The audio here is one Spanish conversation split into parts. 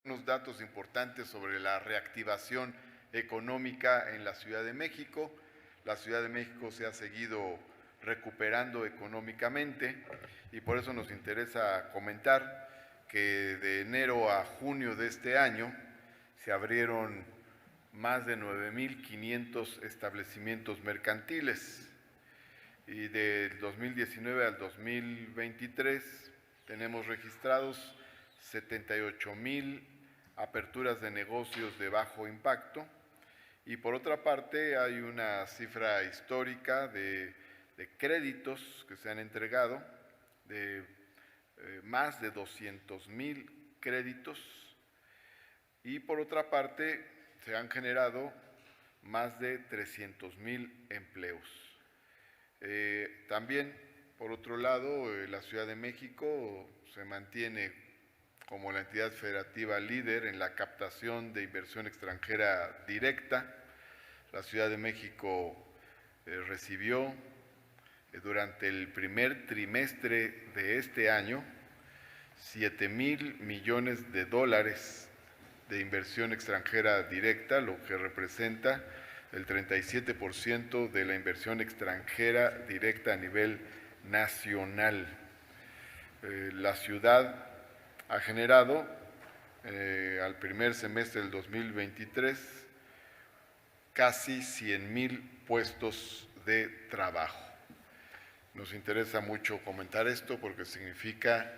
unos datos importantes sobre la reactivación económica en la Ciudad de México. La Ciudad de México se ha seguido recuperando económicamente y por eso nos interesa comentar que de enero a junio de este año se abrieron más de 9,500 establecimientos mercantiles y del 2019 al 2023 tenemos registrados 78,000 aperturas de negocios de bajo impacto y por otra parte hay una cifra histórica de créditos que se han entregado de más de 200,000 créditos y por otra parte se han generado más de 300,000 empleos. También, por otro lado, la Ciudad de México se mantiene como la entidad federativa líder en la captación de inversión extranjera directa. La Ciudad de México recibió durante el primer trimestre de este año 7,000 millones de dólares de inversión extranjera directa, lo que representa el 37% de la inversión extranjera directa a nivel nacional. La ciudad ha generado al primer semestre del 2023 casi 100,000 puestos de trabajo. Nos interesa mucho comentar esto porque significa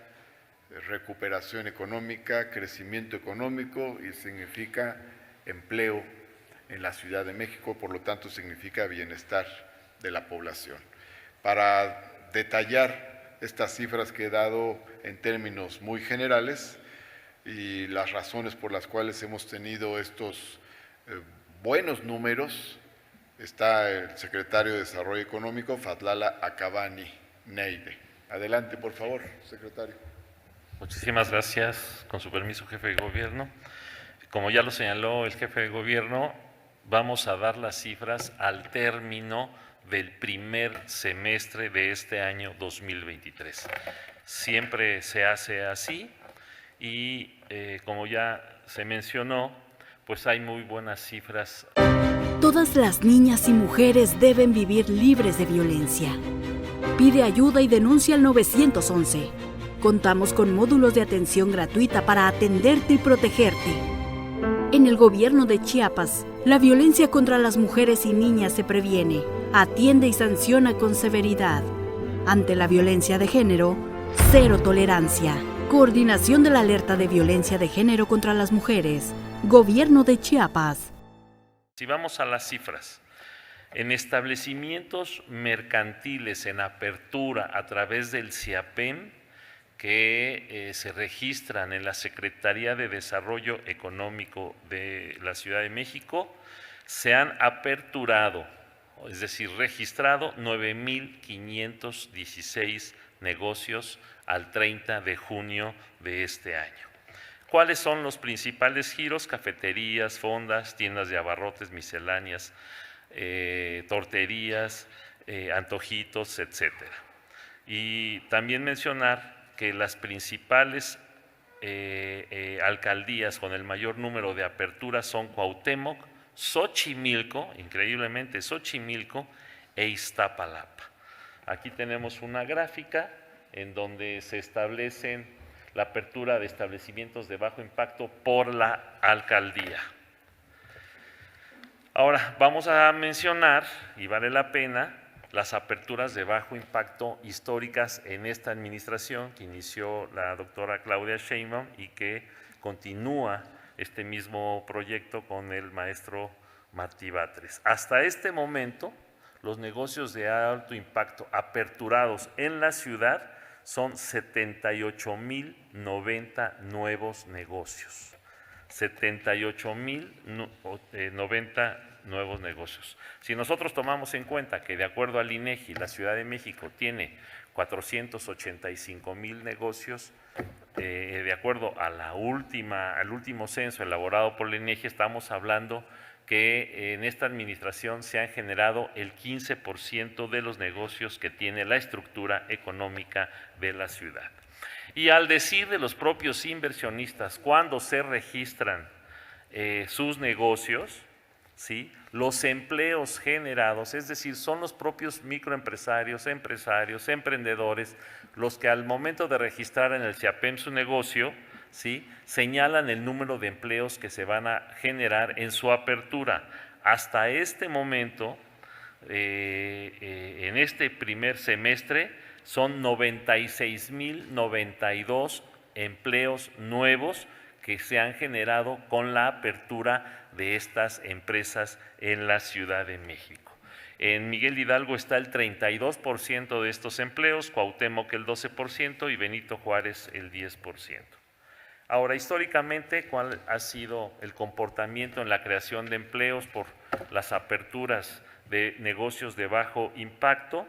recuperación económica, crecimiento económico y significa empleo en la Ciudad de México, por lo tanto significa bienestar de la población. Para detallar estas cifras que he dado en términos muy generales y las razones por las cuales hemos tenido estos buenos números, está el secretario de Desarrollo Económico, Fadlala Acabani Neide. Adelante, por favor, secretario. Muchísimas gracias. Con su permiso, jefe de gobierno. Como ya lo señaló el jefe de gobierno, vamos a dar las cifras al término del primer semestre de este año 2023. Siempre se hace así y como ya se mencionó, pues hay muy buenas cifras. Todas las niñas y mujeres deben vivir libres de violencia. Pide ayuda y denuncia al 911. Contamos con módulos de atención gratuita para atenderte y protegerte. En el gobierno de Chiapas, la violencia contra las mujeres y niñas se previene, atiende y sanciona con severidad. Ante la violencia de género, cero tolerancia. Coordinación de la alerta de violencia de género contra las mujeres. Gobierno de Chiapas. Si vamos a las cifras, en establecimientos mercantiles en apertura a través del CIAPEM, que se registran en la Secretaría de Desarrollo Económico de la Ciudad de México, se han aperturado, es decir, registrado 9,516 negocios al 30 de junio de este año. ¿Cuáles son los principales giros? Cafeterías, fondas, tiendas de abarrotes, misceláneas, torterías, antojitos, etcétera. Y también mencionar que las principales alcaldías con el mayor número de aperturas son Cuauhtémoc, Xochimilco, increíblemente Xochimilco e Iztapalapa. Aquí tenemos una gráfica en donde se establecen la apertura de establecimientos de bajo impacto por la alcaldía. Ahora vamos a mencionar, y vale la pena, las aperturas de bajo impacto históricas en esta administración que inició la doctora Claudia Sheinbaum y que continúa este mismo proyecto con el maestro Martí Batres. Hasta este momento, los negocios de alto impacto aperturados en la ciudad son 78,090 nuevos negocios. 78,090 nuevos negocios. Si nosotros tomamos en cuenta que de acuerdo al INEGI, la Ciudad de México tiene 485,000 negocios, de acuerdo a al último censo elaborado por el INEGI, estamos hablando que en esta administración se han generado el 15% de los negocios que tiene la estructura económica de la ciudad. Y al decir de los propios inversionistas, cuando se registran sus negocios, ¿sí?, los empleos generados, es decir, son los propios microempresarios, empresarios, emprendedores, los que al momento de registrar en el CIAPEM su negocio, ¿sí?, señalan el número de empleos que se van a generar en su apertura. Hasta este momento, en este primer semestre, son 96,092 empleos nuevos que se han generado con la apertura de estas empresas en la Ciudad de México. En Miguel Hidalgo está el 32% de estos empleos, Cuauhtémoc el 12% y Benito Juárez el 10%. Ahora, históricamente, ¿cuál ha sido el comportamiento en la creación de empleos por las aperturas de negocios de bajo impacto?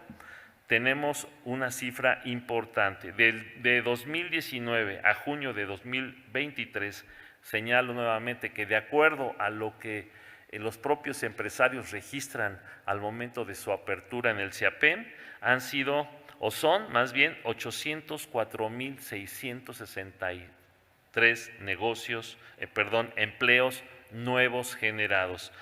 Tenemos una cifra importante. De 2019 a junio de 2023, señalo nuevamente que de acuerdo a lo que los propios empresarios registran al momento de su apertura en el CIAPEM, han sido, o son más bien, 804,663 empleos nuevos generados.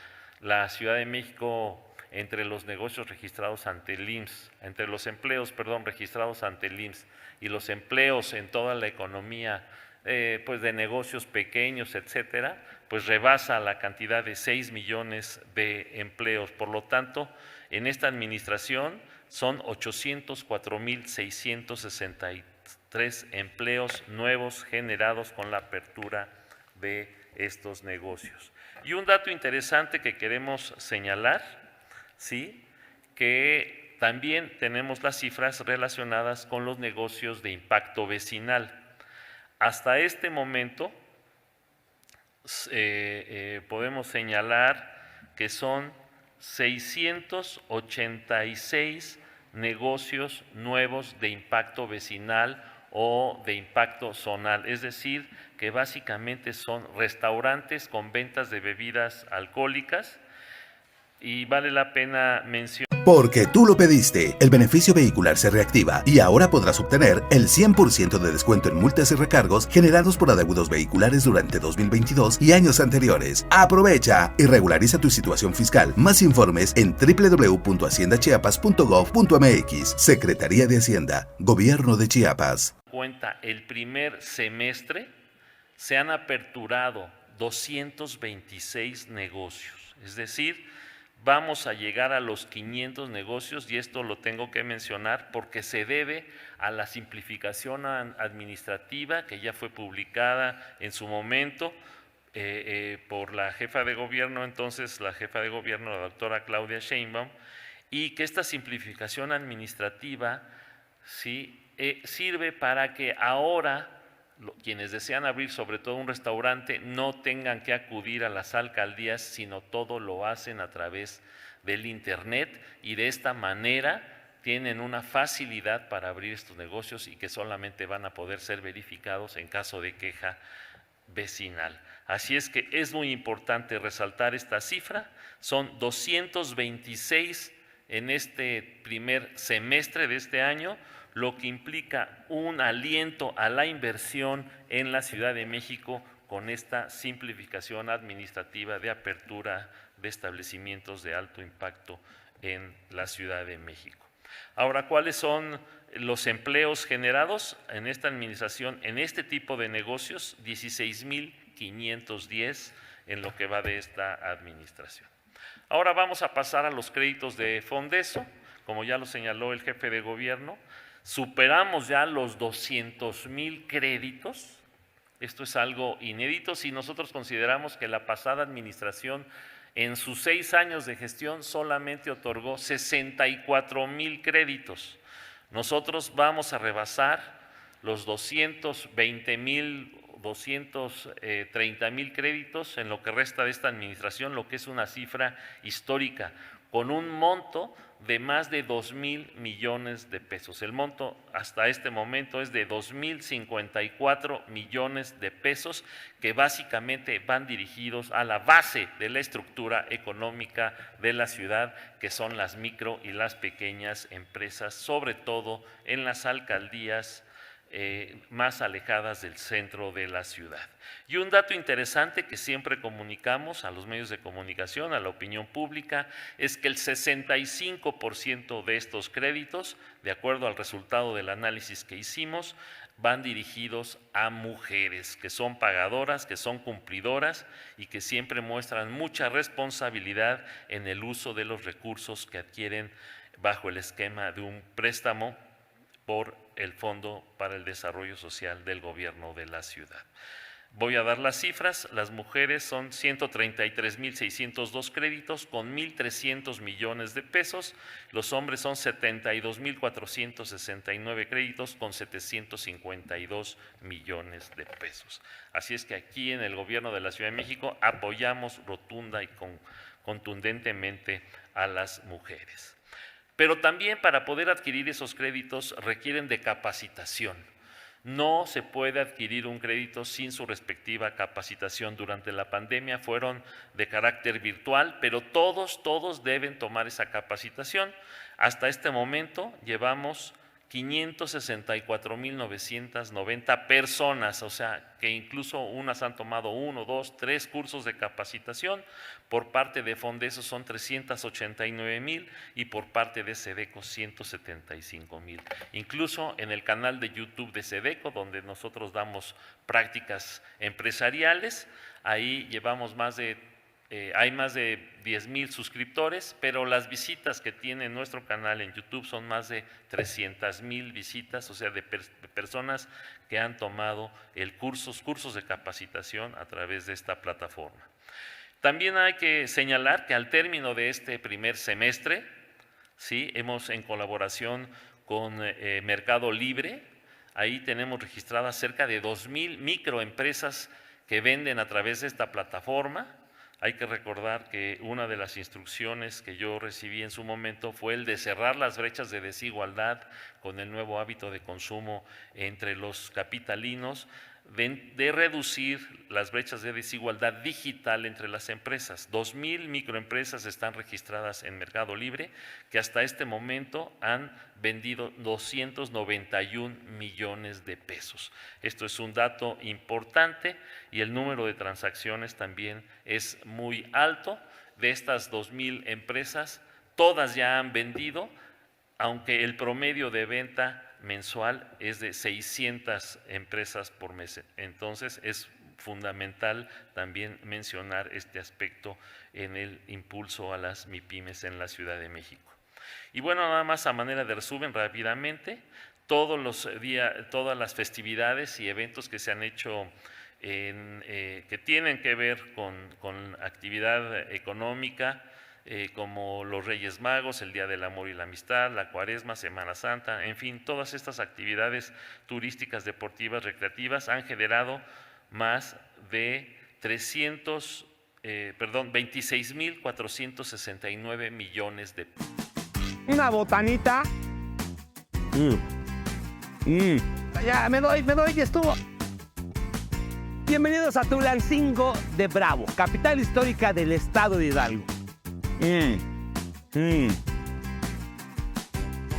La Ciudad de México, entre los negocios registrados ante el IMSS, entre los empleos, registrados ante el IMSS y los empleos en toda la economía, pues de negocios pequeños, etcétera, pues rebasa la cantidad de 6 millones de empleos. Por lo tanto, en esta administración son 804,663 empleos nuevos generados con la apertura de estos negocios. Y un dato interesante que queremos señalar, ¿sí?, que también tenemos las cifras relacionadas con los negocios de impacto vecinal. Hasta este momento podemos señalar que son 686 negocios nuevos de impacto vecinal o de impacto zonal, es decir, que básicamente son restaurantes con ventas de bebidas alcohólicas, y vale la pena mencionar. Porque tú lo pediste, el beneficio vehicular se reactiva y ahora podrás obtener el 100% de descuento en multas y recargos generados por adeudos vehiculares durante 2022 y años anteriores. Aprovecha y regulariza tu situación fiscal. Más informes en www.haciendachiapas.gov.mx. Secretaría de Hacienda, Gobierno de Chiapas. Cuenta, el primer semestre se han aperturado 226 negocios, es decir, vamos a llegar a los 500 negocios, y esto lo tengo que mencionar porque se debe a la simplificación administrativa que ya fue publicada en su momento por la jefa de gobierno, la doctora Claudia Sheinbaum, y que esta simplificación administrativa, ¿sí?, sirve para que ahora quienes desean abrir sobre todo un restaurante no tengan que acudir a las alcaldías, sino todo lo hacen a través del internet, y de esta manera tienen una facilidad para abrir estos negocios y que solamente van a poder ser verificados en caso de queja vecinal. Así es que es muy importante resaltar esta cifra. Son 226 en este primer semestre de este año, lo que implica un aliento a la inversión en la Ciudad de México con esta simplificación administrativa de apertura de establecimientos de alto impacto en la Ciudad de México. Ahora, ¿cuáles son los empleos generados en esta administración en este tipo de negocios? 16,510 en lo que va de esta administración. Ahora vamos a pasar a los créditos de Fondeso. Como ya lo señaló el jefe de gobierno, superamos ya los 200,000 créditos. Esto es algo inédito si nosotros consideramos que la pasada administración en sus 6 años de gestión solamente otorgó 64,000 créditos. Nosotros vamos a rebasar los 230,000 créditos en lo que resta de esta administración, lo que es una cifra histórica, con un monto de más de 2,000 millones de pesos. El monto hasta este momento es de 2,054 millones de pesos, que básicamente van dirigidos a la base de la estructura económica de la ciudad, que son las micro y las pequeñas empresas, sobre todo en las alcaldías más alejadas del centro de la ciudad. Y un dato interesante que siempre comunicamos a los medios de comunicación, a la opinión pública, es que el 65% de estos créditos, de acuerdo al resultado del análisis que hicimos, van dirigidos a mujeres que son pagadoras, que son cumplidoras y que siempre muestran mucha responsabilidad en el uso de los recursos que adquieren bajo el esquema de un préstamo por el Fondo para el Desarrollo Social del Gobierno de la ciudad. Voy a dar las cifras. Las mujeres son 133.602 créditos con 1.300 millones de pesos. Los hombres son 72.469 créditos con 752 millones de pesos. Así es que aquí en el Gobierno de la Ciudad de México apoyamos rotunda y contundentemente a las mujeres. Pero también para poder adquirir esos créditos requieren de capacitación. No se puede adquirir un crédito sin su respectiva capacitación. Durante la pandemia fueron de carácter virtual, pero todos deben tomar esa capacitación. Hasta este momento llevamos 564.990 personas, o sea, que incluso unas han tomado 1, 2, 3 cursos de capacitación. Por parte de Fondeso son 389,000 y por parte de SEDECO 175,000. Incluso en el canal de YouTube de SEDECO, donde nosotros damos prácticas empresariales, ahí llevamos hay más de 10,000 suscriptores, pero las visitas que tiene nuestro canal en YouTube son más de 300,000 visitas, o sea, de personas que han tomado cursos de capacitación a través de esta plataforma. También hay que señalar que al término de este primer semestre, ¿sí?, hemos en colaboración con Mercado Libre, ahí tenemos registradas cerca de 2,000 microempresas que venden a través de esta plataforma. Hay que recordar que una de las instrucciones que yo recibí en su momento fue el de cerrar las brechas de desigualdad con el nuevo hábito de consumo entre los capitalinos, de reducir las brechas de desigualdad digital entre las empresas. 2,000 microempresas están registradas en Mercado Libre, que hasta este momento han vendido 291 millones de pesos. Esto es un dato importante y el número de transacciones también es muy alto. De estas 2,000 empresas, todas ya han vendido, aunque el promedio de venta mensual es de 600 empresas por mes. Entonces es fundamental también mencionar este aspecto en el impulso a las MIPYMES en la Ciudad de México. Y bueno, nada más a manera de resumen rápidamente, todas las festividades y eventos que se han hecho que tienen que ver con actividad económica, como los Reyes Magos, el Día del Amor y la Amistad, la Cuaresma, Semana Santa, en fin, todas estas actividades turísticas, deportivas, recreativas han generado más de 26,469 millones de pesos. Una botanita. Ya, me doy, ya estuvo. Bienvenidos a Tulancingo de Bravo, capital histórica del estado de Hidalgo.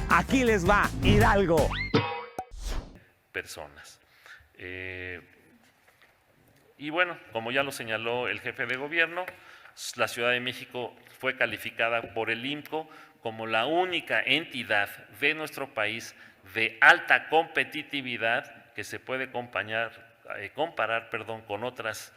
Aquí les va, Hidalgo. Personas. Y bueno, como ya lo señaló el jefe de gobierno, la Ciudad de México fue calificada por el IMCO como la única entidad de nuestro país de alta competitividad que se puede comparar con otras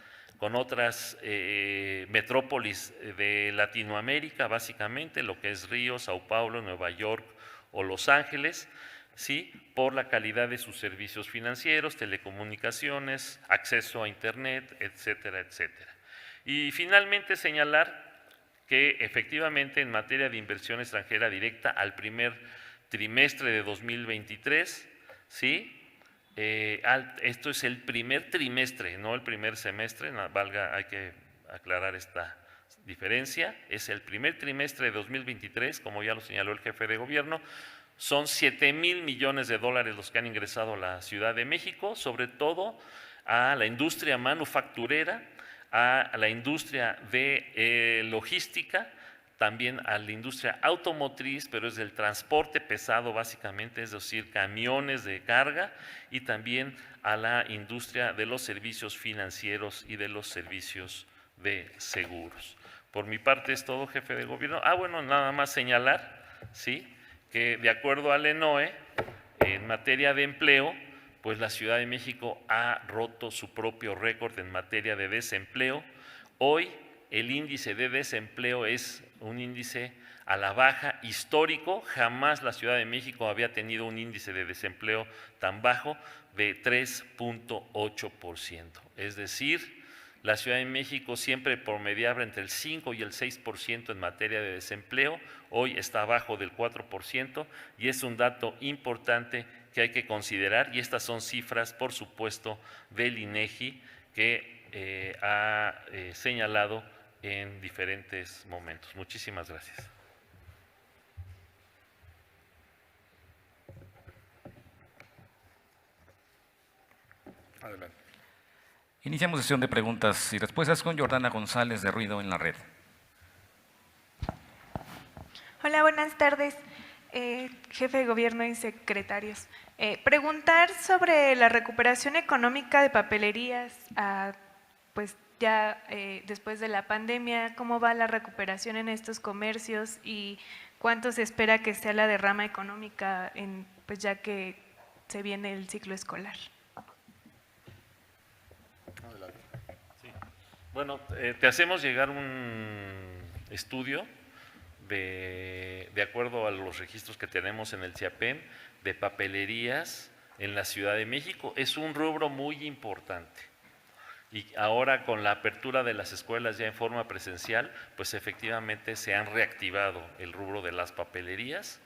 metrópolis de Latinoamérica, básicamente lo que es Río, Sao Paulo, Nueva York o Los Ángeles, ¿sí?, por la calidad de sus servicios financieros, telecomunicaciones, acceso a Internet, etcétera, etcétera. Y finalmente señalar que efectivamente en materia de inversión extranjera directa al primer trimestre de 2023, ¿sí?, esto es el primer trimestre, no el primer semestre, hay que aclarar esta diferencia, es el primer trimestre de 2023, como ya lo señaló el jefe de gobierno, son 7,000 millones de dólares los que han ingresado a la Ciudad de México, sobre todo a la industria manufacturera, a la industria de logística, también a la industria automotriz, pero es del transporte pesado básicamente, es decir, camiones de carga, y también a la industria de los servicios financieros y de los servicios de seguros. Por mi parte es todo, jefe de gobierno. Bueno, nada más señalar, ¿sí?, que de acuerdo al ENOE, en materia de empleo, pues la Ciudad de México ha roto su propio récord en materia de desempleo. Hoy el índice de desempleo es un índice a la baja histórico. Jamás la Ciudad de México había tenido un índice de desempleo tan bajo, de 3.8%. Es decir, la Ciudad de México siempre promediaba entre el 5 y el 6% en materia de desempleo, hoy está abajo del 4%, y es un dato importante que hay que considerar, y estas son cifras, por supuesto, del INEGI, que ha señalado en diferentes momentos. Muchísimas gracias. Adelante. Iniciamos sesión de preguntas y respuestas con Jordana González de Ruido en la Red. Hola, buenas tardes, jefe de gobierno y secretarios. Preguntar sobre la recuperación económica de papelerías, pues ya después de la pandemia, ¿cómo va la recuperación en estos comercios y cuánto se espera que sea la derrama económica pues ya que se viene el ciclo escolar? Sí. Bueno, te hacemos llegar un estudio de acuerdo a los registros que tenemos en el CIAPEM de papelerías en la Ciudad de México. Es un rubro muy importante. Y ahora con la apertura de las escuelas ya en forma presencial, pues efectivamente se han reactivado el rubro de las papelerías.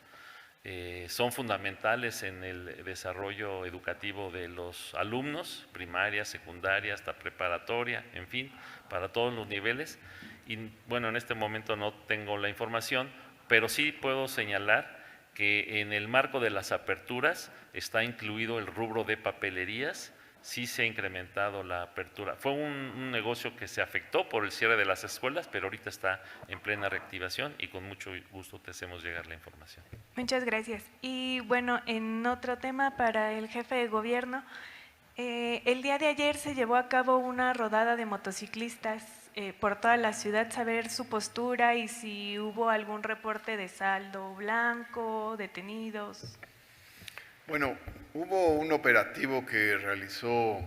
Son fundamentales en el desarrollo educativo de los alumnos, primaria, secundaria, hasta preparatoria, en fin, para todos los niveles. Y bueno, en este momento no tengo la información, pero sí puedo señalar que en el marco de las aperturas está incluido el rubro de papelerías. Sí se ha incrementado la apertura. Fue un negocio que se afectó por el cierre de las escuelas, pero ahorita está en plena reactivación y con mucho gusto te hacemos llegar la información. Muchas gracias. Y bueno, en otro tema para el jefe de gobierno, el día de ayer se llevó a cabo una rodada de motociclistas por toda la ciudad, saber su postura y si hubo algún reporte de saldo blanco, detenidos. Bueno, hubo un operativo que realizó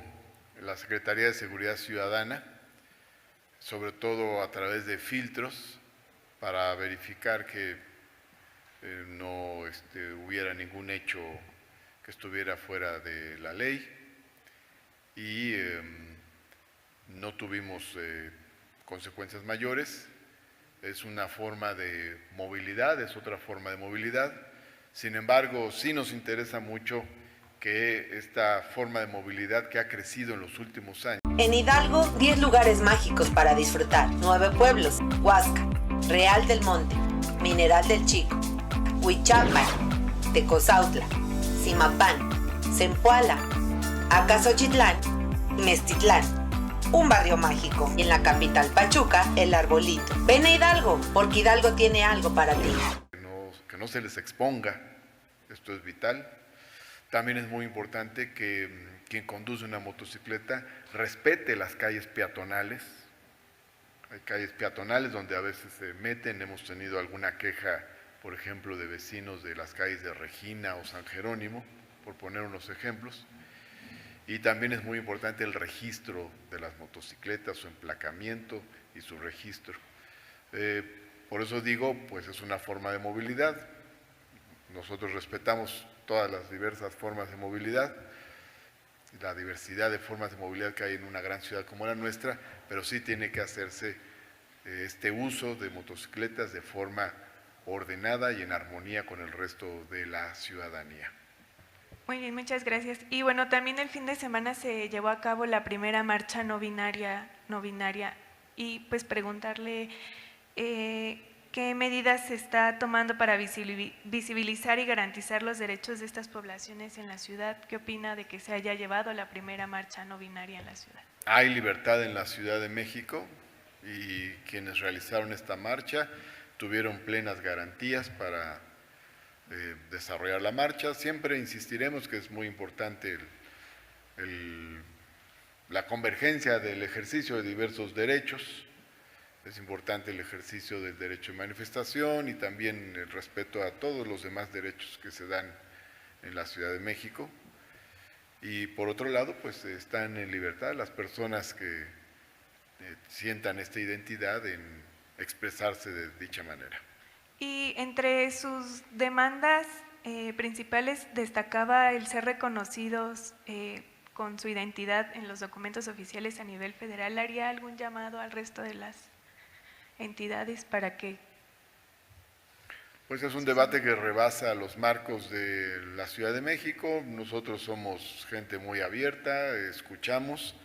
la Secretaría de Seguridad Ciudadana, sobre todo a través de filtros, para verificar que no hubiera ningún hecho que estuviera fuera de la ley, y no tuvimos consecuencias mayores. Es una forma de movilidad, es otra forma de movilidad. Sin embargo, sí nos interesa mucho que esta forma de movilidad que ha crecido en los últimos años. En Hidalgo, 10 lugares mágicos para disfrutar. 9 pueblos: Huasca, Real del Monte, Mineral del Chico, Huichapan, Tecozautla, Zimapán, Zempoala, Acasochitlán y Meztitlán. Un barrio mágico. Y en la capital Pachuca, El Arbolito. Ven a Hidalgo, porque Hidalgo tiene algo para ti. Que no se les exponga, esto es vital. También es muy importante que quien conduce una motocicleta respete las calles peatonales. Hay calles peatonales donde a veces se meten. Hemos tenido alguna queja, por ejemplo, de vecinos de las calles de Regina o San Jerónimo, por poner unos ejemplos. Y también es muy importante el registro de las motocicletas, su emplacamiento y su registro. Por eso digo, pues es una forma de movilidad. Nosotros respetamos todas las diversas formas de movilidad, la diversidad de formas de movilidad que hay en una gran ciudad como la nuestra, pero sí tiene que hacerse este uso de motocicletas de forma ordenada y en armonía con el resto de la ciudadanía. Muy bien, muchas gracias. Y bueno, también el fin de semana se llevó a cabo la primera marcha no binaria, y pues preguntarle qué medidas se está tomando para visibilizar y garantizar los derechos de estas poblaciones en la ciudad. ¿Qué opina de que se haya llevado la primera marcha no binaria en la ciudad? Hay libertad en la Ciudad de México y quienes realizaron esta marcha tuvieron plenas garantías para desarrollar la marcha. Siempre insistiremos que es muy importante la convergencia del ejercicio de diversos derechos. Es importante el ejercicio del derecho de manifestación y también el respeto a todos los demás derechos que se dan en la Ciudad de México. Y por otro lado, pues están en libertad las personas que sientan esta identidad en expresarse de dicha manera. Y entre sus demandas principales destacaba el ser reconocidos con su identidad en los documentos oficiales a nivel federal. ¿Haría algún llamado al resto de las entidades para que? Pues es un debate que rebasa los marcos de la Ciudad de México. Nosotros somos gente muy abierta, escuchamos,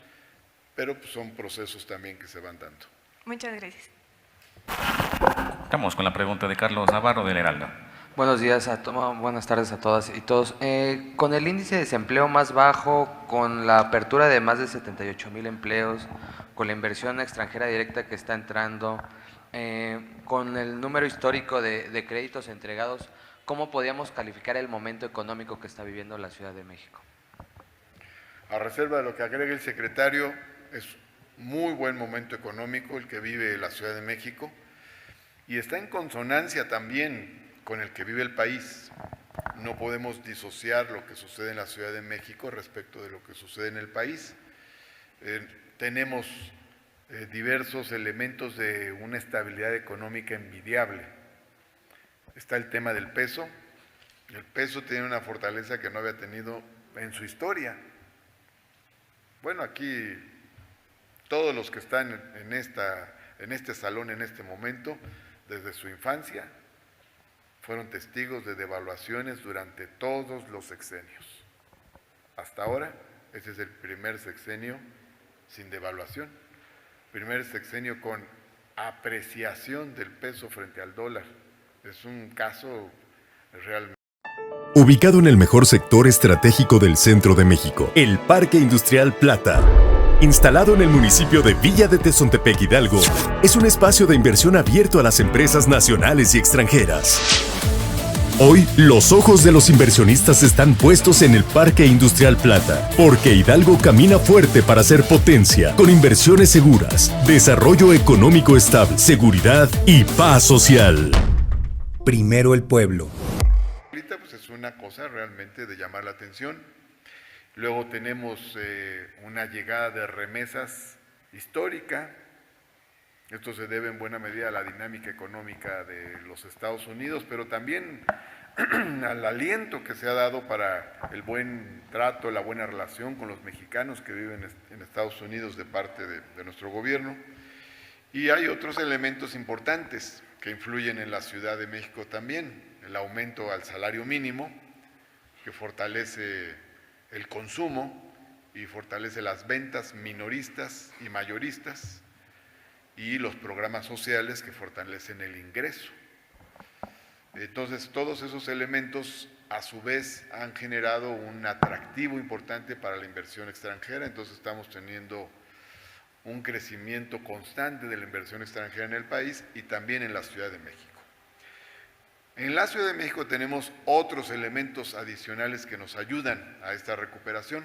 pero pues son procesos también que se van dando. Muchas gracias. Vamos con la pregunta de Carlos Navarro del Heraldo. Buenos días, buenas tardes a todas y todos. Con el índice de desempleo más bajo, con la apertura de más de 78,000 empleos, con la inversión extranjera directa que está entrando, con el número histórico de créditos entregados, ¿cómo podríamos calificar el momento económico que está viviendo la Ciudad de México? A reserva de lo que agregue el secretario, es muy buen momento económico el que vive la Ciudad de México y está en consonancia también con el que vive el país. No podemos disociar lo que sucede en la Ciudad de México respecto de lo que sucede en el país. Tenemos diversos elementos de una estabilidad económica envidiable. Está el tema del peso. El peso tiene una fortaleza que no había tenido en su historia. Bueno, aquí todos los que están en este salón en este momento, desde su infancia, fueron testigos de devaluaciones durante todos los sexenios. Hasta ahora, ese es el primer sexenio sin devaluación, primer sexenio con apreciación del peso frente al dólar. Es un caso realmente. Ubicado en el mejor sector estratégico del centro de México, el Parque Industrial Plata. Instalado en el municipio de Villa de Tezontepec, Hidalgo, es un espacio de inversión abierto a las empresas nacionales y extranjeras. Hoy, los ojos de los inversionistas están puestos en el Parque Industrial Plata, porque Hidalgo camina fuerte para ser potencia, con inversiones seguras, desarrollo económico estable, seguridad y paz social. Primero el pueblo. Ahorita pues es una cosa realmente de llamar la atención. Luego tenemos una llegada de remesas histórica. Esto se debe en buena medida a la dinámica económica de los Estados Unidos, pero también al aliento que se ha dado para el buen trato, la buena relación con los mexicanos que viven en Estados Unidos de parte de nuestro gobierno. Y hay otros elementos importantes que influyen en la Ciudad de México también. El aumento al salario mínimo, que fortalece el consumo y fortalece las ventas minoristas y mayoristas, y los programas sociales que fortalecen el ingreso. Entonces, todos esos elementos a su vez han generado un atractivo importante para la inversión extranjera. Entonces estamos teniendo un crecimiento constante de la inversión extranjera en el país y también en la Ciudad de México. En la Ciudad de México tenemos otros elementos adicionales que nos ayudan a esta recuperación.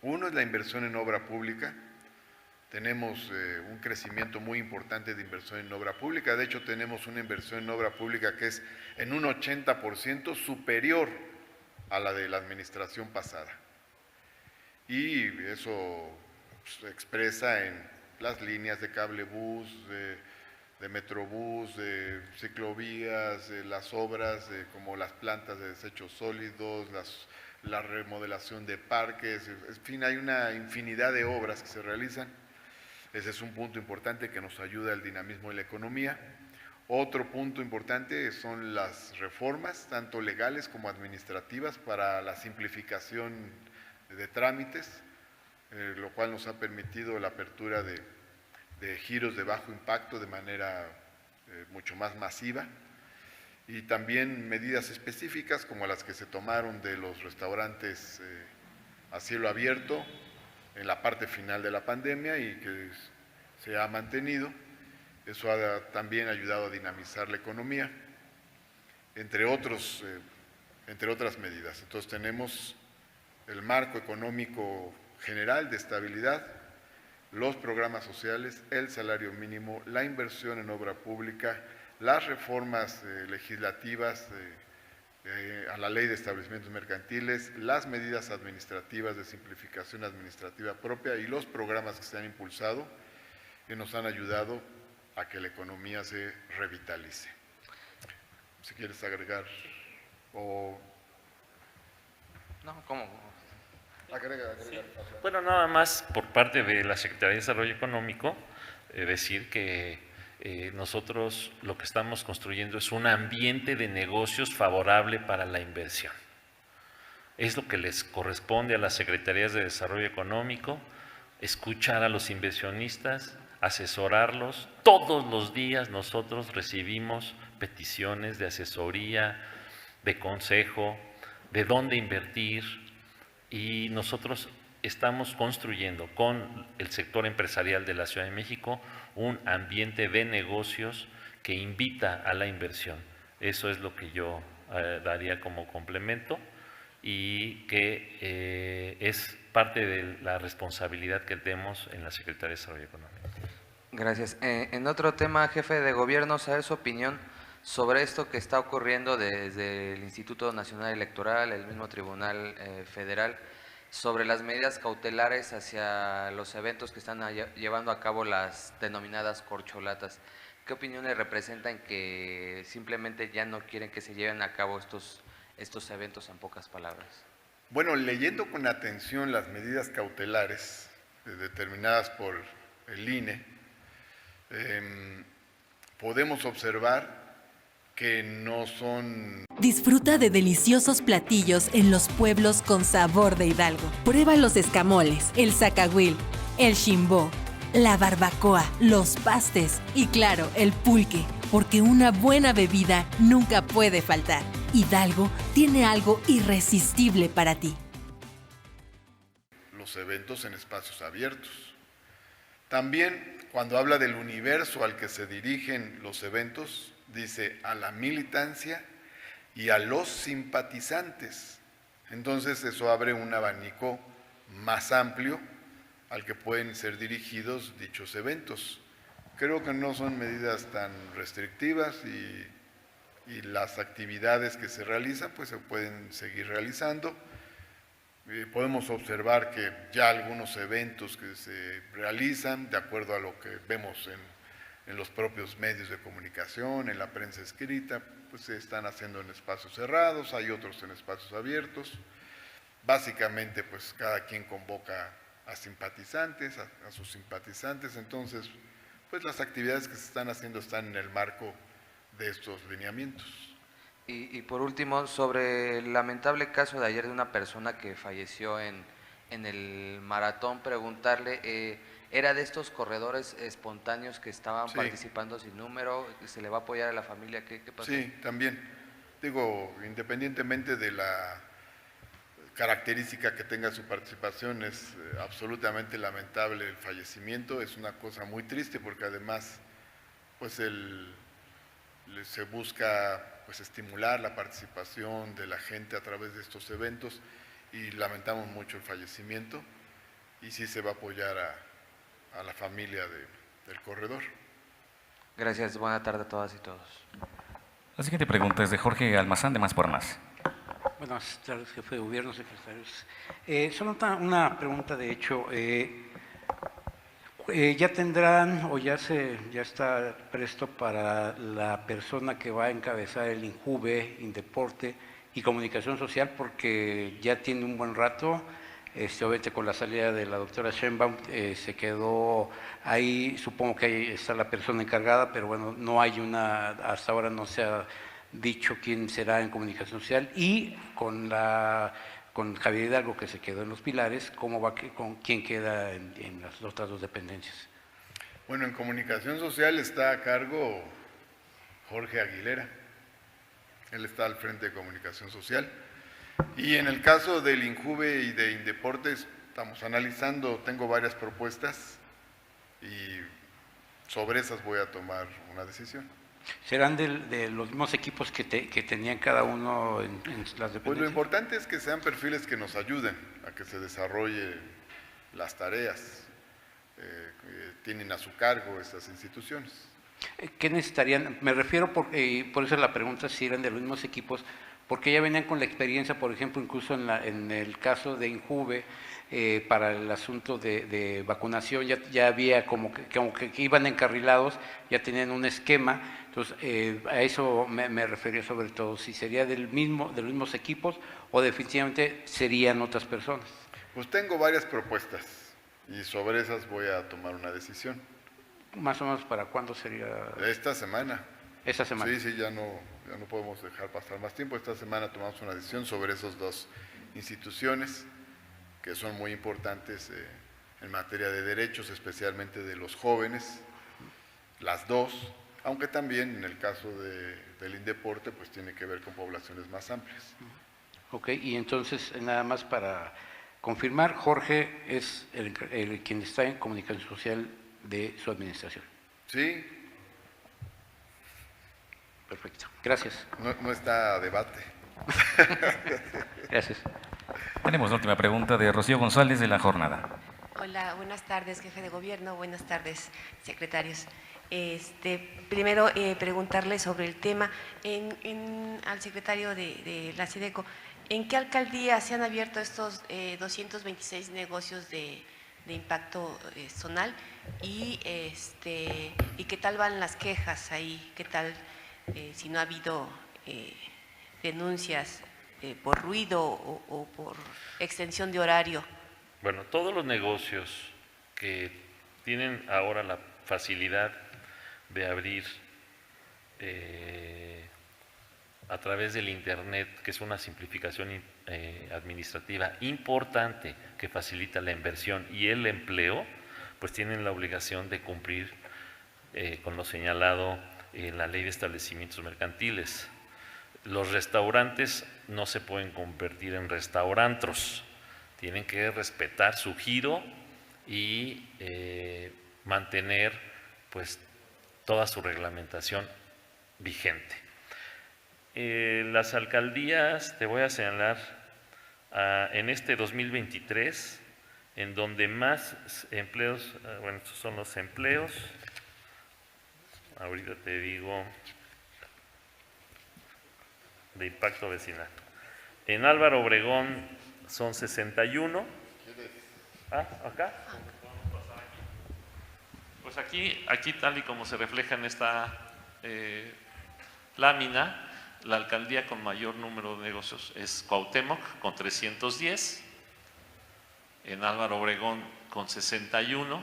Uno es la inversión en obra pública. Tenemos un crecimiento muy importante de inversión en obra pública. De hecho, tenemos una inversión en obra pública que es en un 80% superior a la de la administración pasada. Y eso se expresa en las líneas de cablebús, de metrobús, de ciclovías, las obras como las plantas de desechos sólidos, la remodelación de parques, en fin, hay una infinidad de obras que se realizan. Ese es un punto importante que nos ayuda al dinamismo de la economía. Otro punto importante son las reformas, tanto legales como administrativas, para la simplificación de trámites, lo cual nos ha permitido la apertura de giros de bajo impacto de manera mucho más masiva, y también medidas específicas como las que se tomaron de los restaurantes a cielo abierto en la parte final de la pandemia y que se ha mantenido. Eso ha también ayudado a dinamizar la economía, entre otras medidas. Entonces tenemos el marco económico general de estabilidad, los programas sociales, el salario mínimo, la inversión en obra pública, las reformas legislativas a la ley de establecimientos mercantiles, las medidas administrativas de simplificación administrativa propia y los programas que se han impulsado que nos han ayudado a que la economía se revitalice. Si quieres agregar o... No, ¿cómo? Agrega. Sí. Bueno, nada más por parte de la Secretaría de Desarrollo Económico, decir que nosotros lo que estamos construyendo es un ambiente de negocios favorable para la inversión. Es lo que les corresponde a las Secretarías de Desarrollo Económico, escuchar a los inversionistas, asesorarlos. Todos los días nosotros recibimos peticiones de asesoría, de consejo, de dónde invertir, y nosotros estamos construyendo con el sector empresarial de la Ciudad de México un ambiente de negocios que invita a la inversión. Eso es lo que yo daría como complemento y que es parte de la responsabilidad que tenemos en la Secretaría de Desarrollo Económico. Gracias. En otro tema, jefe de gobierno, saber su opinión sobre esto que está ocurriendo desde el Instituto Nacional Electoral, el mismo Tribunal Federal, sobre las medidas cautelares hacia los eventos que están llevando a cabo las denominadas corcholatas. ¿Qué opiniones representan que simplemente ya no quieren que se lleven a cabo estos eventos, en pocas palabras? Bueno, leyendo con atención las medidas cautelares determinadas por el INE, podemos observar que no son... Disfruta de deliciosos platillos en los pueblos con sabor de Hidalgo. Prueba los escamoles, el zacahuil, el chimbó, la barbacoa, los pastes y claro, el pulque, porque una buena bebida nunca puede faltar. Hidalgo tiene algo irresistible para ti. Los eventos en espacios abiertos. También, cuando habla del universo al que se dirigen los eventos, dice a la militancia y a los simpatizantes. Entonces eso abre un abanico más amplio al que pueden ser dirigidos dichos eventos. Creo que no son medidas tan restrictivas y las actividades que se realizan pues se pueden seguir realizando. Podemos observar que ya algunos eventos que se realizan, de acuerdo a lo que vemos en los propios medios de comunicación, en la prensa escrita, pues se están haciendo en espacios cerrados, hay otros en espacios abiertos. Básicamente, pues cada quien convoca a simpatizantes, a sus simpatizantes, entonces, pues las actividades que se están haciendo están en el marco de estos lineamientos. Y por último, sobre el lamentable caso de ayer de una persona que falleció en el maratón, preguntarle, ¿era de estos corredores espontáneos que estaban participando sin número? ¿Se le va a apoyar a la familia? ¿Qué pasó? Sí, también. Digo, independientemente de la característica que tenga su participación, es absolutamente lamentable el fallecimiento, es una cosa muy triste porque además pues se busca pues estimular la participación de la gente a través de estos eventos y lamentamos mucho el fallecimiento y sí se va a apoyar a la familia del corredor. Gracias, buena tarde a todas y todos. La siguiente pregunta es de Jorge Almazán, de Más por Más. Buenas tardes, jefe de gobierno, secretarios. Solo una pregunta, de hecho, ya tendrán o ya está presto para la persona que va a encabezar el INJUVE, INDEPORTE y Comunicación Social, porque ya tiene un buen rato, obviamente con la salida de la doctora Sheinbaum se quedó ahí, supongo que ahí está la persona encargada, pero bueno, no hay hasta ahora no se ha dicho quién será en Comunicación Social, y con Javier Hidalgo, que se quedó en los Pilares, con quién queda en las otras dos dependencias. Bueno, en Comunicación Social está a cargo Jorge Aguilera, él está al frente de Comunicación Social, y en el caso del INJUVE y de INDEPORTE estamos analizando, tengo varias propuestas y sobre esas voy a tomar una decisión. ¿Serán de los mismos equipos que tenían cada uno en las dependencias? Pues lo importante es que sean perfiles que nos ayuden a que se desarrolle las tareas que tienen a su cargo estas instituciones. ¿Qué necesitarían? Me refiero, por eso la pregunta, si eran de los mismos equipos, porque ya venían con la experiencia, por ejemplo, incluso en el caso de INJUVE, para el asunto de vacunación, ya había como que iban encarrilados, ya tenían un esquema. Entonces, a eso me refería sobre todo, si sería de los mismos equipos o definitivamente serían otras personas. Pues tengo varias propuestas y sobre esas voy a tomar una decisión. ¿Más o menos para cuándo sería? Esta semana. ¿Esta semana? Sí, ya no podemos dejar pasar más tiempo. Esta semana tomamos una decisión sobre esas dos instituciones que son muy importantes en materia de derechos, especialmente de los jóvenes, las dos, aunque también en el caso del INDEPORTE, pues tiene que ver con poblaciones más amplias. Ok, y entonces, nada más para confirmar, Jorge es quien está en comunicación social de su administración. Sí. Perfecto, gracias. No está a debate. Gracias. Tenemos la última pregunta de Rocío González de La Jornada. Hola, buenas tardes, jefe de gobierno, buenas tardes, secretarios. Primero, preguntarle sobre el tema al secretario de la SIDECO. ¿En qué alcaldía se han abierto estos 226 negocios de impacto zonal? Y qué tal van las quejas ahí, qué tal si no ha habido denuncias por ruido o por extensión de horario. Bueno, todos los negocios que tienen ahora la facilidad de abrir a través del Internet, que es una simplificación administrativa importante que facilita la inversión y el empleo, pues tienen la obligación de cumplir con lo señalado en la Ley de Establecimientos Mercantiles. Los restaurantes no se pueden convertir en restaurantros, tienen que respetar su giro y mantener pues toda su reglamentación vigente. Las alcaldías, te voy a señalar, en este 2023, en donde más empleos, bueno, estos son los empleos, ahorita te digo, de impacto vecinal. En Álvaro Obregón son 61. ¿Acá? Pues aquí tal y como se refleja en esta lámina, la alcaldía con mayor número de negocios es Cuauhtémoc con 310, en Álvaro Obregón con 61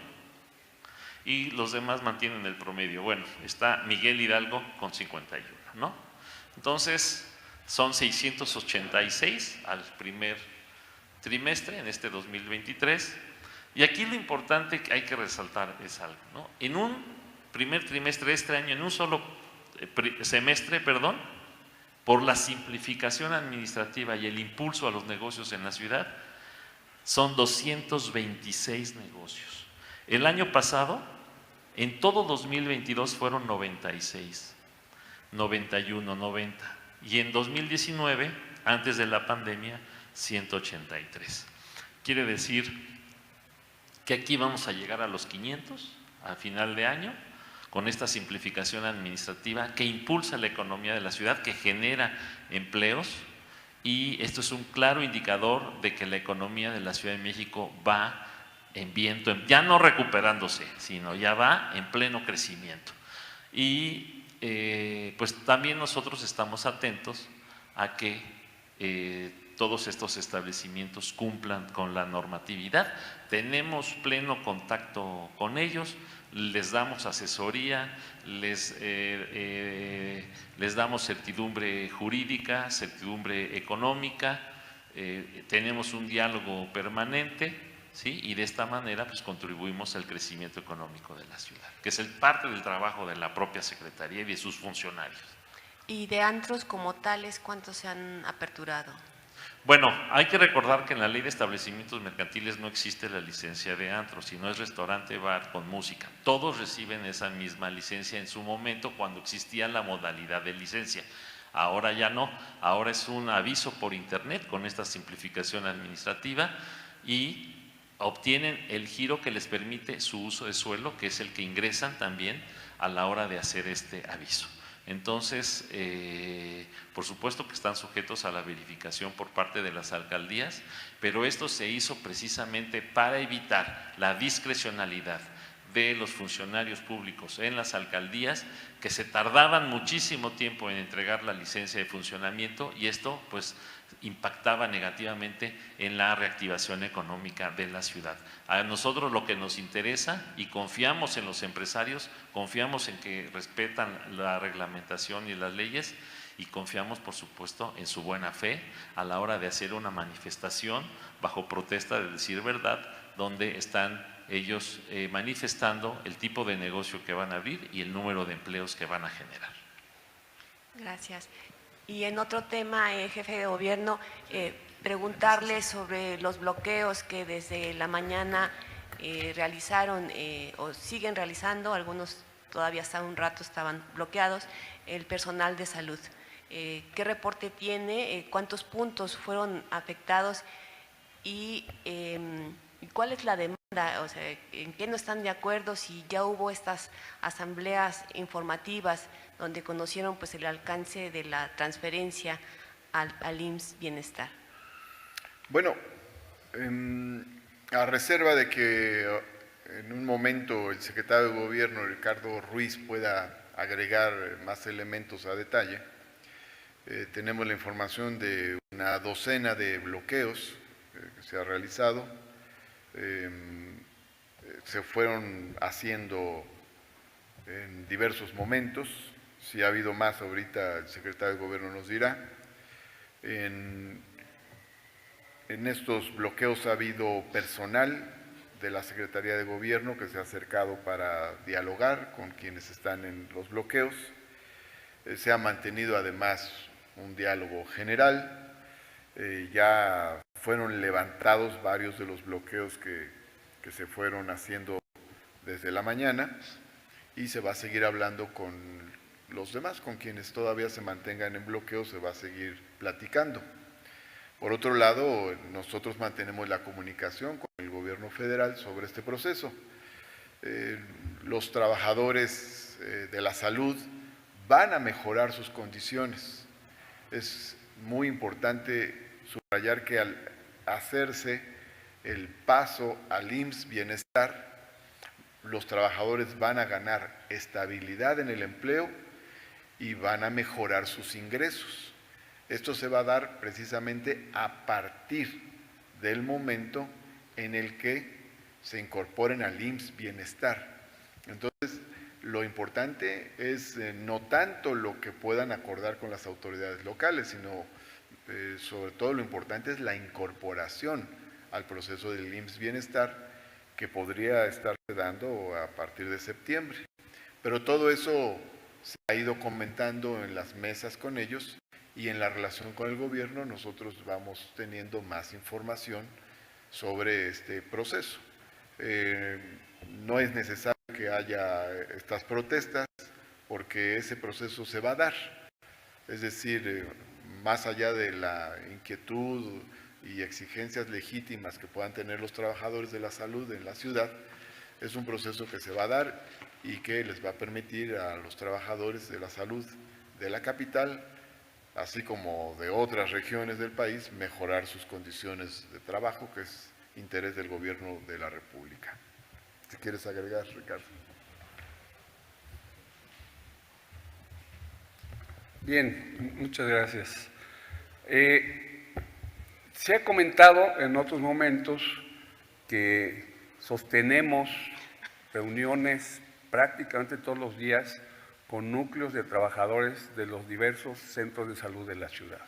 y los demás mantienen el promedio. Bueno, está Miguel Hidalgo con 51, ¿no? Entonces, son 686 al primer trimestre en este 2023. Y aquí lo importante que hay que resaltar es algo, ¿no? En un primer trimestre de este año, en un solo semestre, por la simplificación administrativa y el impulso a los negocios en la ciudad, son 226 negocios. El año pasado, en todo 2022 fueron 96, 91, 90. Y en 2019, antes de la pandemia, 183. Quiere decir que aquí vamos a llegar a los 500 a final de año con esta simplificación administrativa que impulsa la economía de la ciudad, que genera empleos, y esto es un claro indicador de que la economía de la Ciudad de México va en viento, ya no recuperándose, sino ya va en pleno crecimiento. Y pues también nosotros estamos atentos a que todos estos establecimientos cumplan con la normatividad. Tenemos pleno contacto con ellos, les damos asesoría, les damos certidumbre jurídica, certidumbre económica, tenemos un diálogo permanente, ¿sí? Y de esta manera pues contribuimos al crecimiento económico de la ciudad, que es parte del trabajo de la propia Secretaría y de sus funcionarios. ¿Y de antros como tales cuántos se han aperturado? Bueno, hay que recordar que en la ley de establecimientos mercantiles no existe la licencia de antro, sino es restaurante, bar con música. Todos reciben esa misma licencia en su momento cuando existía la modalidad de licencia. Ahora ya no, ahora es un aviso por internet con esta simplificación administrativa y obtienen el giro que les permite su uso de suelo, que es el que ingresan también a la hora de hacer este aviso. Entonces, por supuesto que están sujetos a la verificación por parte de las alcaldías, pero esto se hizo precisamente para evitar la discrecionalidad de los funcionarios públicos en las alcaldías, que se tardaban muchísimo tiempo en entregar la licencia de funcionamiento, y esto pues impactaba negativamente en la reactivación económica de la ciudad. A nosotros lo que nos interesa, y confiamos en los empresarios, confiamos en que respetan la reglamentación y las leyes, y confiamos por supuesto en su buena fe a la hora de hacer una manifestación bajo protesta de decir verdad, donde están ellos manifestando el tipo de negocio que van a abrir y el número de empleos que van a generar. Gracias. Y en otro tema, jefe de gobierno, preguntarle sobre los bloqueos que desde la mañana realizaron o siguen realizando, algunos todavía hasta un rato estaban bloqueados, el personal de salud. ¿Qué reporte tiene? ¿Cuántos puntos fueron afectados? Y ¿cuál es la demanda? O sea, ¿en qué no están de acuerdo? Si ya hubo estas asambleas informativas donde conocieron pues el alcance de la transferencia al IMSS Bienestar. Bueno, a reserva de que en un momento el secretario de Gobierno, Ricardo Ruiz, pueda agregar más elementos a detalle, tenemos la información de una docena de bloqueos que se ha realizado. Se fueron haciendo en diversos momentos. Si ha habido más, ahorita el secretario de Gobierno nos dirá. En estos bloqueos ha habido personal de la Secretaría de Gobierno que se ha acercado para dialogar con quienes están en los bloqueos. Se ha mantenido además un diálogo general. Ya fueron levantados varios de los bloqueos que se fueron haciendo desde la mañana, y se va a seguir hablando con los demás, con quienes todavía se mantengan en bloqueo, se va a seguir platicando. Por otro lado, nosotros mantenemos la comunicación con el gobierno federal sobre este proceso. Los trabajadores de la salud van a mejorar sus condiciones. Es muy importante subrayar que al hacerse el paso al IMSS Bienestar, los trabajadores van a ganar estabilidad en el empleo y van a mejorar sus ingresos. Esto se va a dar precisamente a partir del momento en el que se incorporen al IMSS Bienestar. Entonces, lo importante es no tanto lo que puedan acordar con las autoridades locales, sino sobre todo lo importante es la incorporación al proceso del IMSS Bienestar, que podría estarse dando a partir de septiembre. Pero todo eso se ha ido comentando en las mesas con ellos, y en la relación con el gobierno nosotros vamos teniendo más información sobre este proceso. No es necesario que haya estas protestas porque ese proceso se va a dar. Es decir, más allá de la inquietud y exigencias legítimas que puedan tener los trabajadores de la salud en la ciudad, es un proceso que se va a dar y que les va a permitir a los trabajadores de la salud de la capital, así como de otras regiones del país, mejorar sus condiciones de trabajo, que es interés del gobierno de la República. Si quieres agregar, Ricardo. Bien, muchas gracias. Se ha comentado en otros momentos que sostenemos reuniones prácticamente todos los días con núcleos de trabajadores de los diversos centros de salud de la ciudad.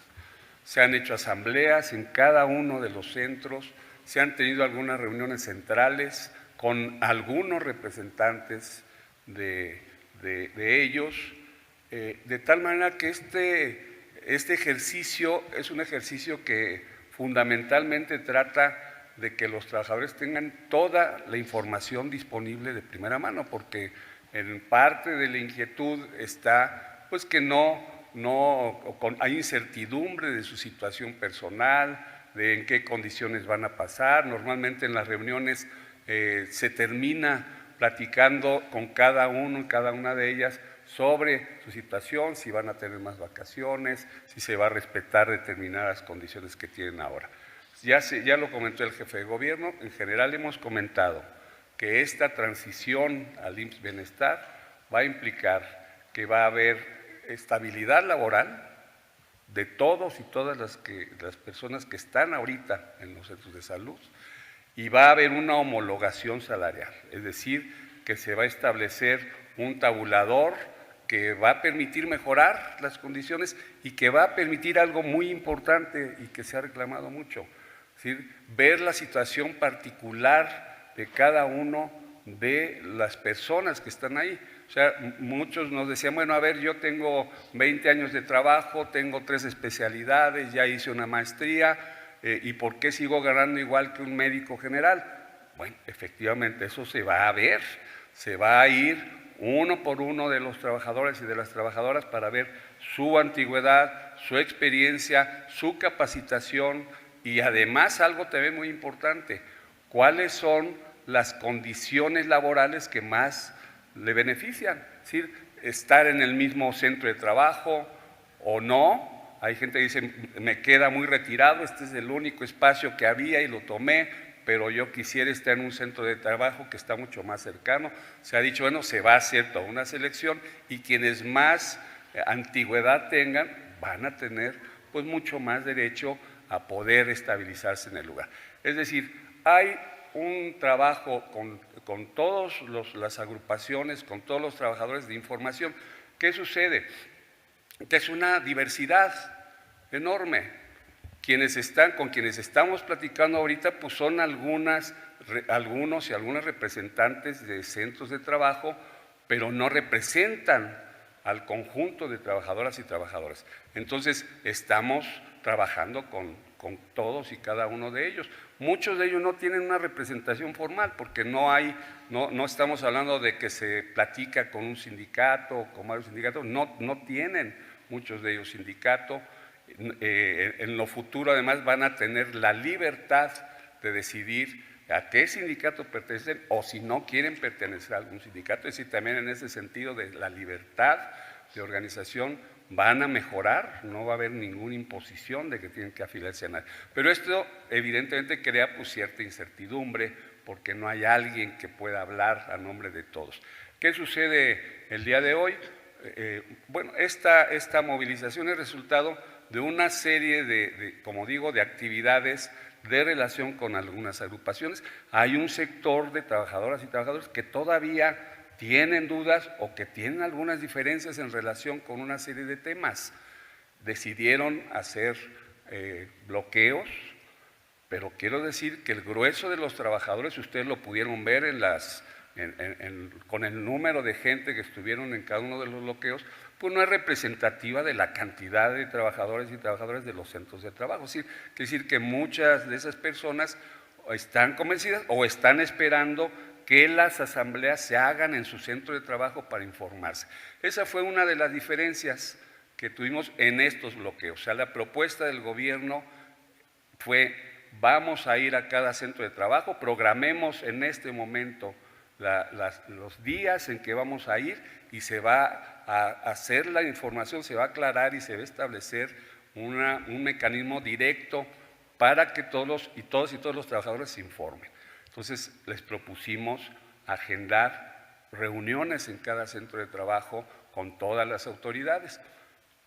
Se han hecho asambleas en cada uno de los centros, se han tenido algunas reuniones centrales con algunos representantes de ellos, de tal manera que este ejercicio es un ejercicio que fundamentalmente trata de que los trabajadores tengan toda la información disponible de primera mano, porque en parte de la inquietud está pues que hay incertidumbre de su situación personal, de en qué condiciones van a pasar. Normalmente en las reuniones se termina platicando con cada uno y cada una de ellas sobre su situación, si van a tener más vacaciones, si se va a respetar determinadas condiciones que tienen ahora. Ya lo comentó el jefe de gobierno, en general hemos comentado que esta transición al IMSS Bienestar va a implicar que va a haber estabilidad laboral de todos y todas las personas que están ahorita en los centros de salud, y va a haber una homologación salarial, es decir, que se va a establecer un tabulador que va a permitir mejorar las condiciones y que va a permitir algo muy importante y que se ha reclamado mucho, es decir, ver la situación particular de cada uno de las personas que están ahí. O sea, muchos nos decían, bueno, a ver, yo tengo 20 años de trabajo, tengo 3 especialidades, ya hice una maestría, ¿y por qué sigo ganando igual que un médico general? Bueno, efectivamente, eso se va a ver, se va a ir uno por uno de los trabajadores y de las trabajadoras para ver su antigüedad, su experiencia, su capacitación y además algo también muy importante, cuáles son las condiciones laborales que más le benefician, es decir, estar en el mismo centro de trabajo o no. Hay gente que dice, me queda muy retirado, este es el único espacio que había y lo tomé, pero yo quisiera estar en un centro de trabajo que está mucho más cercano. Se ha dicho, bueno, se va a hacer toda una selección y quienes más antigüedad tengan van a tener pues mucho más derecho a poder estabilizarse en el lugar. Es decir, hay un trabajo con todas las agrupaciones, con todos los trabajadores de información. ¿Qué sucede? Que es una diversidad enorme. Con quienes estamos platicando ahorita, pues son algunos y algunas representantes de centros de trabajo, pero no representan al conjunto de trabajadoras y trabajadores. Entonces, estamos trabajando con todos y cada uno de ellos. Muchos de ellos no tienen una representación formal, porque no estamos hablando de que se platica con un sindicato o con varios sindicatos, no tienen muchos de ellos sindicato. En lo futuro además van a tener la libertad de decidir a qué sindicato pertenecen o si no quieren pertenecer a algún sindicato. Es decir, también en ese sentido de la libertad de organización van a mejorar, no va a haber ninguna imposición de que tienen que afiliarse a nadie. Pero esto evidentemente crea pues cierta incertidumbre porque no hay alguien que pueda hablar a nombre de todos. ¿Qué sucede el día de hoy? Bueno, esta movilización es resultado de una serie como digo, de actividades de relación con algunas agrupaciones. Hay un sector de trabajadoras y trabajadores que todavía tienen dudas o que tienen algunas diferencias en relación con una serie de temas. Decidieron hacer bloqueos, pero quiero decir que el grueso de los trabajadores, ustedes lo pudieron ver con el número de gente que estuvieron en cada uno de los bloqueos, pues no es representativa de la cantidad de trabajadores y trabajadoras de los centros de trabajo. Es decir, que muchas de esas personas están convencidas o están esperando que las asambleas se hagan en su centro de trabajo para informarse. Esa fue una de las diferencias que tuvimos en estos bloqueos. O sea, la propuesta del gobierno fue, vamos a ir a cada centro de trabajo, programemos en este momento los días en que vamos a ir y se va a hacer la información, se va a aclarar y se va a establecer un mecanismo directo para que todos los trabajadores se informen. Entonces, les propusimos agendar reuniones en cada centro de trabajo con todas las autoridades.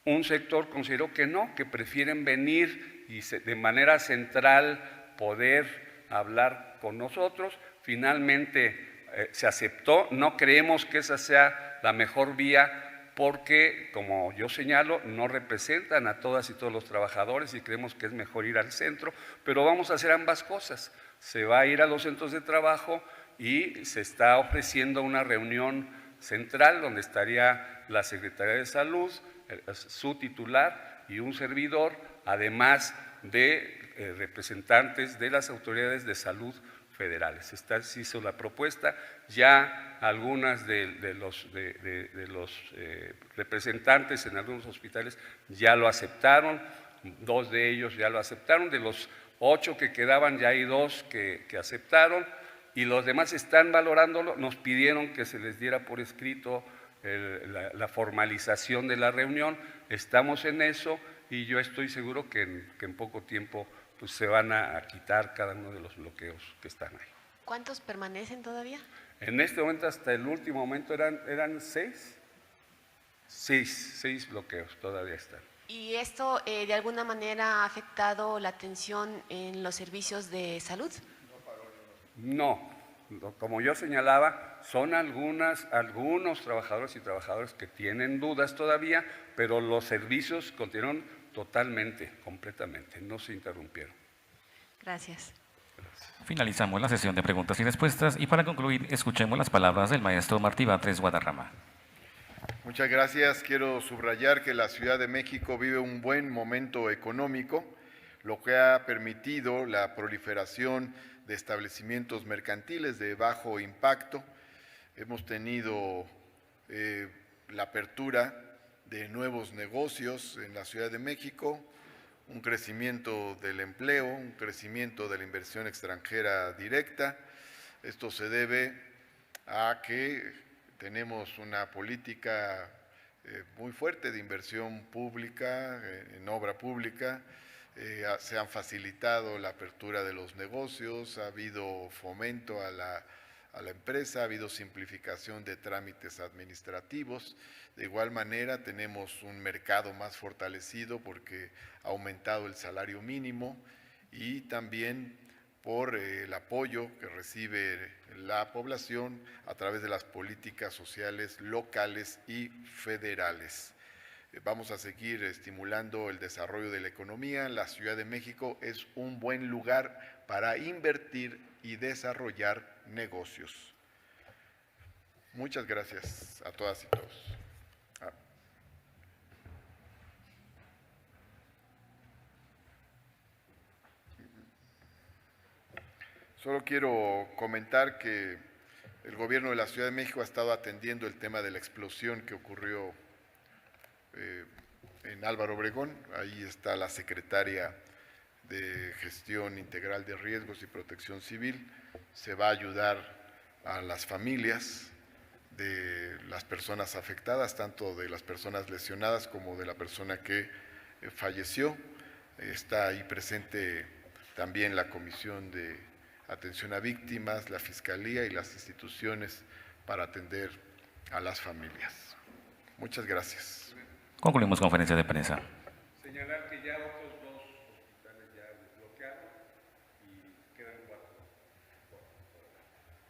Un sector consideró que no, que prefieren venir y de manera central poder hablar con nosotros. Finalmente se aceptó. No creemos que esa sea la mejor vía porque, como yo señalo, no representan a todas y todos los trabajadores y creemos que es mejor ir al centro, pero vamos a hacer ambas cosas. Se va a ir a los centros de trabajo y se está ofreciendo una reunión central donde estaría la Secretaría de Salud, su titular y un servidor, además de representantes de las autoridades de salud federales. Se hizo la propuesta, ya algunas de los representantes en algunos hospitales ya lo aceptaron, 2 de ellos ya lo aceptaron, de los 8 que quedaban ya hay 2 que aceptaron y los demás están valorándolo. Nos pidieron que se les diera por escrito la formalización de la reunión, estamos en eso y yo estoy seguro que en poco tiempo pues, se van a quitar cada uno de los bloqueos que están ahí. ¿Cuántos permanecen todavía? En este momento, hasta el último momento, eran 6. 6 bloqueos todavía están. ¿Y esto de alguna manera ha afectado la atención en los servicios de salud? No, como yo señalaba, son algunos trabajadores y trabajadoras que tienen dudas todavía, pero los servicios continuaron totalmente, completamente, no se interrumpieron. Gracias. Finalizamos la sesión de preguntas y respuestas y para concluir escuchemos las palabras del maestro Martí Batres Guadarrama. Muchas gracias. Quiero subrayar que la Ciudad de México vive un buen momento económico, lo que ha permitido la proliferación de establecimientos mercantiles de bajo impacto. Hemos tenido la apertura de nuevos negocios en la Ciudad de México, un crecimiento del empleo, un crecimiento de la inversión extranjera directa. Esto se debe a que tenemos una política muy fuerte de inversión pública, en obra pública. Se han facilitado la apertura de los negocios, ha habido fomento a la empresa, ha habido simplificación de trámites administrativos. De igual manera tenemos un mercado más fortalecido porque ha aumentado el salario mínimo y también por el apoyo que recibe la población a través de las políticas sociales locales y federales. Vamos a seguir estimulando el desarrollo de la economía. La Ciudad de México es un buen lugar para invertir y desarrollar negocios. Muchas gracias a todas y todos. Solo quiero comentar que el gobierno de la Ciudad de México ha estado atendiendo el tema de la explosión que ocurrió en Álvaro Obregón. Ahí está la secretaria de Gestión Integral de Riesgos y Protección Civil. Se va a ayudar a las familias de las personas afectadas, tanto de las personas lesionadas como de la persona que falleció. Está ahí presente también la Comisión de Atención a Víctimas, la Fiscalía y las instituciones para atender a las familias. Muchas gracias. Concluimos conferencia de prensa. Señalar que ya otros 2 hospitales ya desbloquearon y quedan 4.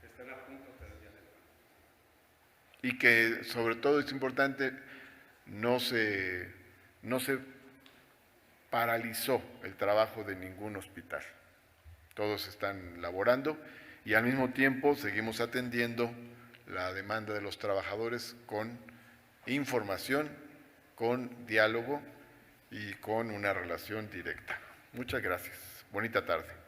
Están a punto de ya de... Y que sobre todo es importante, no se paralizó el trabajo de ningún hospital. Todos están laborando y al mismo tiempo seguimos atendiendo la demanda de los trabajadores con información, con diálogo y con una relación directa. Muchas gracias. Bonita tarde.